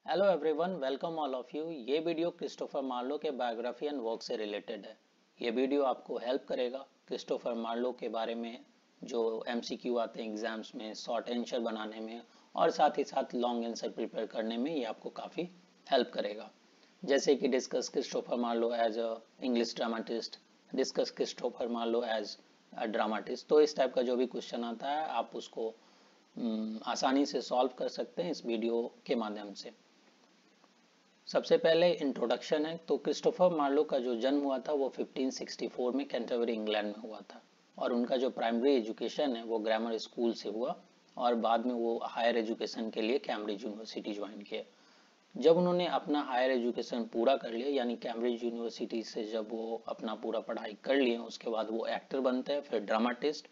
Hello everyone, welcome all of you. ये video Christopher Marlowe के biography and work से related है। ये वीडियो आपको हेल्प करेगा क्रिस्टोफर मार्लो के बारे में जो एमसीक्यू आते हैं एग्जाम्स में, शॉर्ट आंसर बनाने में और साथ ही साथ लॉन्ग आंसर प्रिपेयर करने में ये आपको काफ़ी हेल्प करेगा। जैसे कि discuss Christopher Marlowe as a English dramatist, discuss Christopher Marlowe as a dramatist. तो इस टाइप का जो भी क्वेश्चन आता है आप उसको आसानी से सॉल्व कर सकते हैं इस वीडियो के माध्यम से। सबसे पहले इंट्रोडक्शन है। तो क्रिस्टोफर मार्लो का जो जन्म हुआ था वो 1564 में कैंटरबरी इंग्लैंड में हुआ था और उनका जो प्राइमरी एजुकेशन है वो ग्रामर स्कूल से हुआ और बाद में वो हायर एजुकेशन के लिए कैम्ब्रिज यूनिवर्सिटी ज्वाइन किया। जब उन्होंने अपना हायर एजुकेशन पूरा कर लिया यानी कैम्ब्रिज यूनिवर्सिटी से जब वो अपना पूरा पढ़ाई कर लिए उसके बाद वो एक्टर बनते हैं, फिर ड्रामाटिस्ट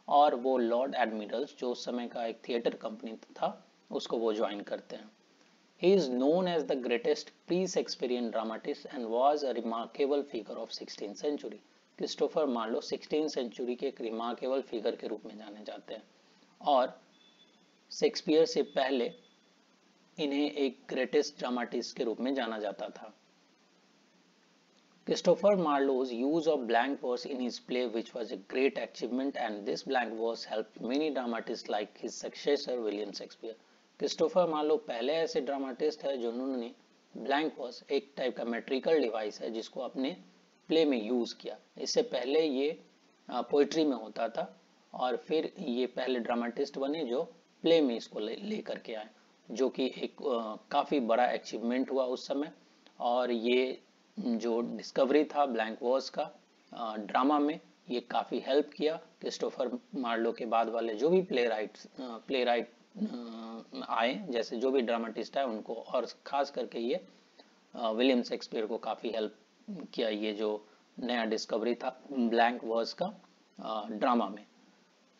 और वो लॉर्ड एडमिरल्स जो उस समय का एक थिएटर कंपनी था उसको वो ज्वाइन करते हैं। He is known as the greatest pre-Shakespearean dramatist and was a remarkable figure of 16th century. Christopher Marlowe 16th century के एक रिमार्केबल फिगर के रूप में जाने जाते हैं और शेक्सपियर से पहले इन्हें एक ग्रेटेस्ट ड्रामाटिस्ट के रूप में जाना जाता था। Christopher Marlowe's use of blank verse in his play which was a great achievement and this blank verse helped many dramatists like his successor William Shakespeare. Christopher Marlowe पहले ऐसे ड्रामाटिस्ट है जिन्होंने ब्लैंक वर्स एक type का metrical device है जिसको अपने play में यूज किया। इससे पहले ये पोइट्री में होता था और फिर ये पहले ड्रामाटिस्ट बने जो प्ले में इसको ले करके आए, जो कि एक काफ़ी बड़ा अचीवमेंट हुआ उस समय। और ये जो डिस्कवरी था ब्लैंक वर्स का ड्रामा में, ये काफ़ी हेल्प किया क्रिस्टोफर मार्लो के बाद वाले जो भी प्ले राइट आए, जैसे जो भी ड्रामाटिस्ट है उनको, और ख़ास करके ये विलियम शेक्सपियर को काफ़ी हेल्प किया ये जो नया डिस्कवरी था ब्लैंक वर्स का ड्रामा में।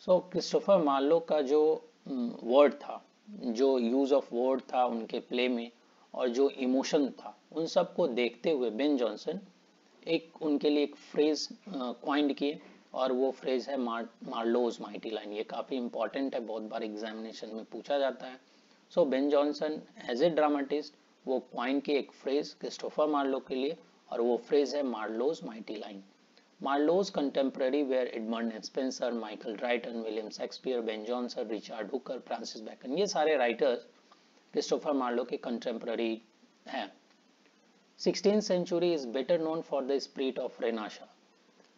सो क्रिस्टोफर मार्लो का जो वर्ड था, जो यूज़ ऑफ वर्ड था उनके प्ले में और जो इमोशन था, उन सब को देखते हुए बेन जॉनसन एक उनके लिए एक फ्रेज क्वाइंड किए और वो फ्रेज है मार्लोज माइटी लाइन। ये काफ़ी इंपॉर्टेंट है, बहुत बार एग्जामिनेशन में पूछा जाता है। So Ben Jonson as a dramatist वो क्वाइंड की एक फ्रेज क्रिस्टोफर मार्लो के लिए और वो फ्रेज है Marlowe's mighty line. Marlowe's contemporary were Edmund Spenser, Michael Crichton, William Shakespeare, Ben Jonson, Richard Hooker, Francis Bacon। ये सारे राइटर्स क्रिस्टोफर मार्लो के कंटेम्प्रेरी हैं। 16th century is better known for the spirit of Renaissance।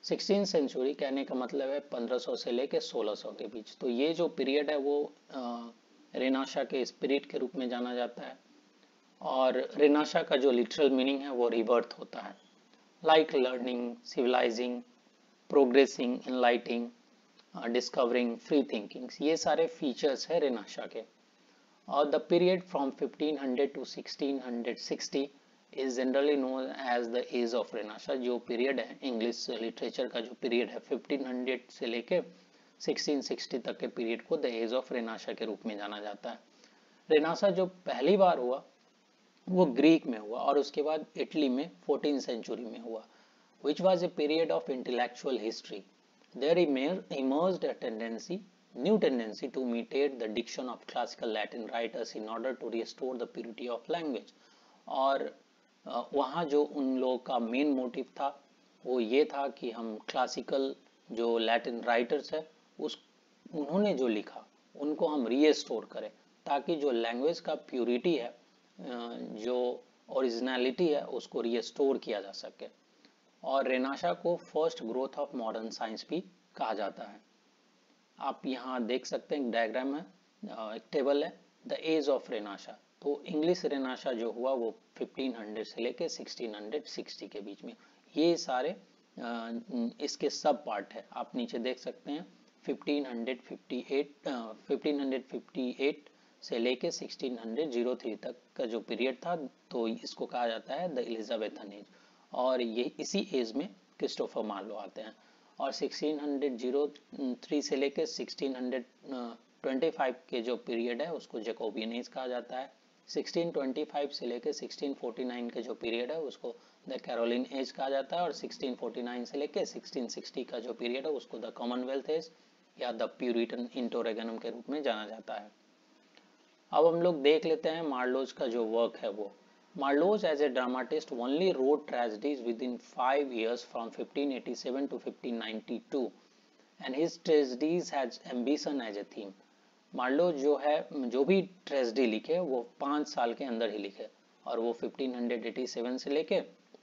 16th century कहने का मतलब है 1500 से लेके 1600 के बीच। तो ये जो पीरियड है वो रेनाशा के स्पिरिट के रूप में जाना जाता है और रेनाशा का जो लिटरल मीनिंग है वो रिबर्थ होता है, like learning, civilising, progressing, enlightening, discovering, free thinking, ये सारे फीचर्स है रेनाशा के। और the period from 1500 to 1660 is generally known as the age of renaissance. जो पीरियड है इंग्लिश लिटरेचर का, जो पीरियड है 1500 से लेके 1660 तक के पीरियड को द एज ऑफ रेनाशा के रूप में जाना जाता है। रेनाशा जो पहली बार हुआ वो ग्रीक में हुआ और उसके बाद इटली में 14th सेंचुरी में हुआ, which was a period of intellectual history. There emerged a new tendency to imitate the diction of classical Latin writers in order to restore the purity of language। और वहाँ जो उन लोगों का main motive था वो ये था कि हम क्लासिकल जो लैटिन राइटर्स है उन्होंने जो लिखा उनको हम रीस्टोर करें ताकि जो लैंग्वेज का प्यूरिटी है, जो ओरिजिनलिटी है, उसको रीस्टोर किया जा सके। और रेनाशा को first growth of modern science भी कहा जाता है। आप यहाँ देख सकते हैं एक डायग्राम है, एक टेबल है, द एज ऑफ रेनाशा। तो इंग्लिश रेनाशा जो हुआ वो 1500 से लेके 1660 के बीच में। ये सारे इसके सब पार्ट है, आप नीचे देख सकते हैं। 1558 से लेके 1603 तक का जो पीरियड था, तो इसको कहा जाता है द एलिजाबेथन एज। और ये इसी एज में क्रिस्टोफर मार्लो आते हैं। और 1603 से लेके 1625 के जो पीरियड है उसको जैकोबियन एज कहा जाता है। 1625 से लेके 1649 के जो पीरियड है उसको द कैरोलिन एज कहा जाता है और 1649 से लेके 1660 का जो पीरियड है उसको द कॉमनवेल्थ एज या द प्यूरिटन इंटोरेगनम के रूप में जाना जाता है। अब हम लोग देख लेते हैं मार्लोज का जो वर्क है वो। Marlowe's as a dramatist only wrote tragedies within 5 years from 1587 to 1592 and his tragedies has ambition as a theme. Marlowe जो है जो भी ट्रेजेडी लिखे वो 5 साल के अंदर ही लिखे और वो 1587 से लेके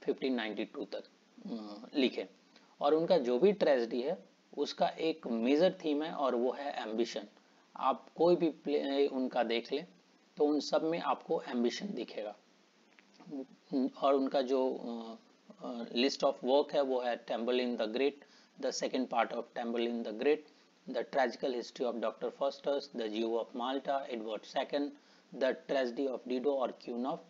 1592 तक लिखे और उनका जो भी ट्रेजेडी है उसका एक मेजर थीम है और वो है एम्बिशन। आप कोई भी प्ले उनका देख लें तो उन सब में आपको एम्बिशन दिखेगा। और उनका जो लिस्ट ऑफ वर्क है वो है Tamburlaine the great, the second part of Tamburlaine the great, the tragical history of doctor Faustus, the Jew of Malta, Edward second, the tragedy of Dido और queen of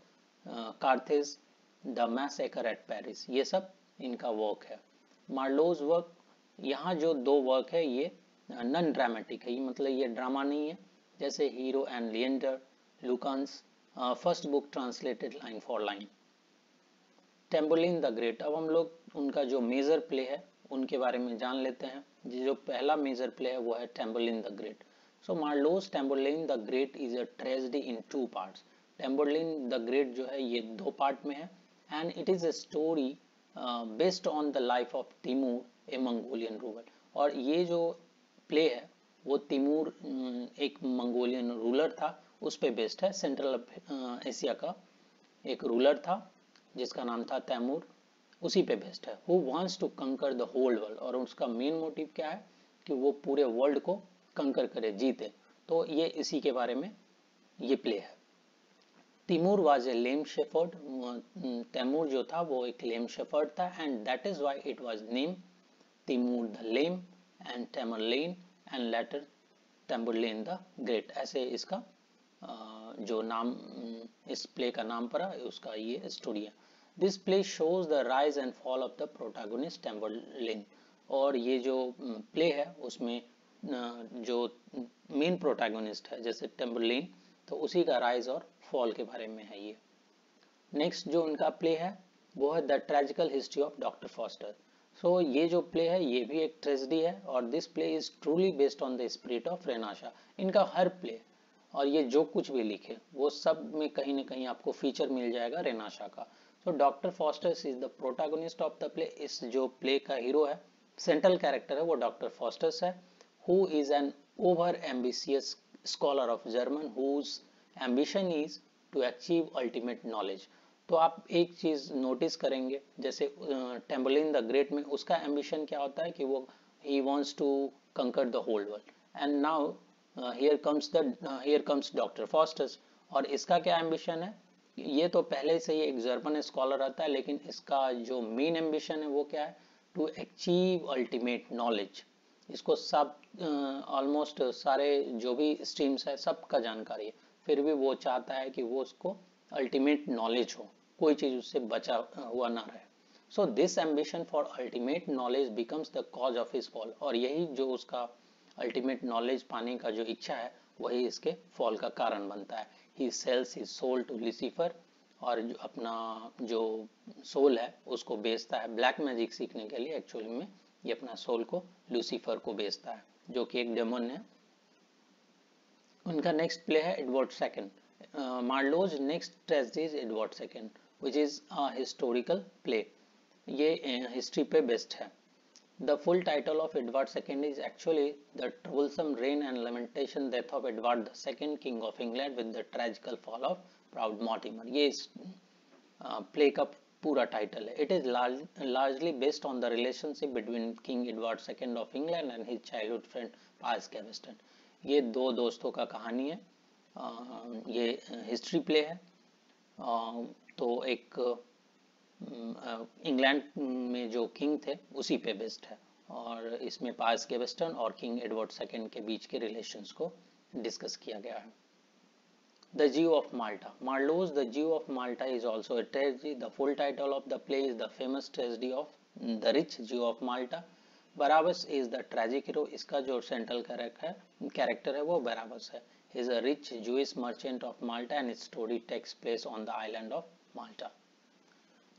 Carthage, the massacre at Paris. ये सब इनका work है। Marlowe's work, यहाँ जो 2 work है ये non dramatic है, ये मतलब ये ड्रामा नहीं है, जैसे Hero and Leander, Lucan's first book translated line for line. Tamburlaine the great, अब हम लोग उनका जो मेजर प्ले है उनके बारे में जान लेते हैं। जो पहला मेजर प्ले है वो है Tamburlaine the great. So Marlowe's Tamburlaine the great is a tragedy in 2 parts. Tamburlaine the great जो है ये 2 पार्ट में है and it is a story based on the life of Timur, a Mongolian ruler. और ये जो play है वो तिमूर एक मंगोलियन रूलर था उस पे बेस्ड है। सेंट्रल एशिया का एक रूलर था जिसका नाम था तैमूर, उसी पे बेस्ड है। Who wants to conquer the whole world, और उसका मेन मोटिव क्या है कि वो पूरे वर्ल्ड को कंकर करे, जीते। तो ये इसी के बारे में ये प्ले है। Timur was a lame shepherd, Timur जो था वो एक लेम शेफर्ड था and that is why it was name Timur the lame and Tamerlane and later Tamburlaine the great. ऐसे इसका जो नाम इस प्ले का नाम पड़ा उसका ये स्टोरी है। This play shows the rise and fall of the protagonist Tamburlaine. और ये जो प्ले है उसमें जो मेन प्रोटैगनिस्ट है जैसे टेम्बरलेन, तो उसी का राइज और फॉल के बारे में है ये। नेक्स्ट जो उनका प्ले है वो है the tragical history of doctor Faustus. So ये जो प्ले है ये भी एक ट्रेजेडी है और this play is truly based on the spirit of renaissance. इनका हर प्ले और ये जो कुछ भी लिखे वो सब में कहीं ना कहीं आपको फीचर मिल जाएगा रेनाशा का। So doctor fosters is the protagonist of the play. इस जो प्ले का हीरो है, सेंट्रल कैरेक्टर है, वो डॉक्टर फॉस्टर्स है, who is an over ambitious scholar of German whose ambition is to achieve ultimate knowledge. तो आप एक चीज नोटिस करेंगे जैसे टेम्बरलिन द ग्रेट में उसका एम्बिशन क्या होता है कि वो he wants to conquer the whole world and now here comes doctor Faustus. और इसका क्या एम्बिशन है, ये तो पहले से ही एक जर्मन स्कॉलर रहता है लेकिन इसका जो मेन एम्बिशन है वो क्या है, टू अचीव अल्टीमेट नॉलेज। इसको सब ऑलमोस्ट सारे जो भी स्ट्रीम्स है सबका जानकारी है, फिर भी वो चाहता है कि वो उसको अल्टीमेट नॉलेज हो, कोई चीज उससे बचा हुआ ना रहे। So this ambition for ultimate knowledge becomes the cause of his fall. और यही जो उसका अल्टीमेट नॉलेज पाने का जो इच्छा है वही इसके फॉल का कारण बनता है। He sells his soul to Lucifer, और जो अपना जो सोल है उसको बेचता है ब्लैक मैजिक सीखने के लिए। एक्चुअली में ये अपना सोल को लुसीफर को बेचता है जो कि एक डेमन है। उनका नेक्स्ट प्ले है Edward second. Marlowe's next tragedy is Edward second which is a historical play. ये हिस्ट्री पे बेस्ड है। The full title of Edward II is actually The Troublesome Reign and Lamentation Death of Edward II, King of England with the Tragical Fall of Proud Mortimer। ये इस play का पूरा title है। It is largely based on the relationship between King Edward II of England and his childhood friend Piers Gaveston। ये 2 दोस्तों का कहानी है। ये हिस्ट्री प्ले है। तो एक इंग्लैंड में जो किंग थे उसी पे बेस्ड है और इसमें पायर्स गैवेस्टन और किंग एडवर्ड सेकंड के बीच के रिलेशंस को डिस्कस किया गया है। The Jew of Malta. Marlowe's the Jew of Malta is also a tragedy. The full title of the play is the famous tragedy of the rich Jew of Malta. Barabas is the tragic hero. इसका जो central character है वो Barabas है। He is a rich Jewish merchant of Malta and its story takes place on the island of Malta.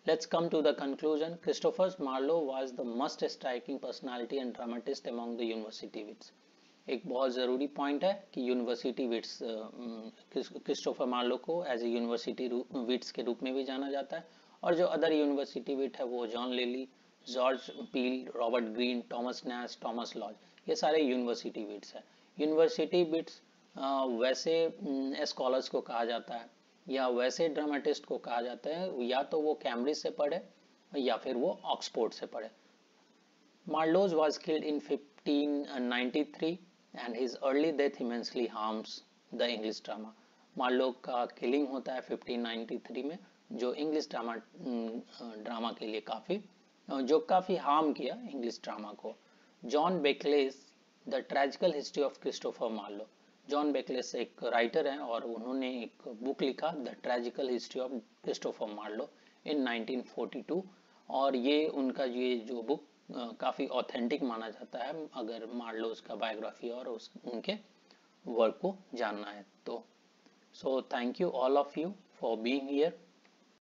Let's come to the conclusion. Christopher Marlowe was the most striking personality and dramatist among the university wits. एक बहुत ज़रूरी point है कि university wits, Christopher Marlowe को as a university wits के रूप में भी जाना जाता है, और जो अदर यूनिवर्सिटी विट है वो John Lyly, George Peele, Robert Greene, Thomas Nashe, Thomas Lodge, ये सारे यूनिवर्सिटी विट्स हैं। यूनिवर्सिटी विट्स वैसे स्कॉलर्स को कहा जाता है या वैसे ड्रामेटिस्ट को कहा जाता है या तो वो कैम्ब्रिज से पढ़े या फिर वो ऑक्सफोर्ड से पढ़े। Marlowe was killed in 1593 and his early death immensely harms the English drama. Marlowe का किलिंग होता है 1593 में, जो इंग्लिश ड्रामा के लिए काफ़ी हार्म किया इंग्लिश ड्रामा को। John Bakeless the tragical history of Christopher Marlowe, John Bakeless एक राइटर हैं और उन्होंने एक बुक लिखा the tragical history of Christopher Marlowe in 1942, और ये उनका ये जो बुक काफ़ी ऑथेंटिक माना जाता है अगर मार्लोस का बायोग्राफी और उनके वर्क को जानना है तो। So thank you all of you for being here.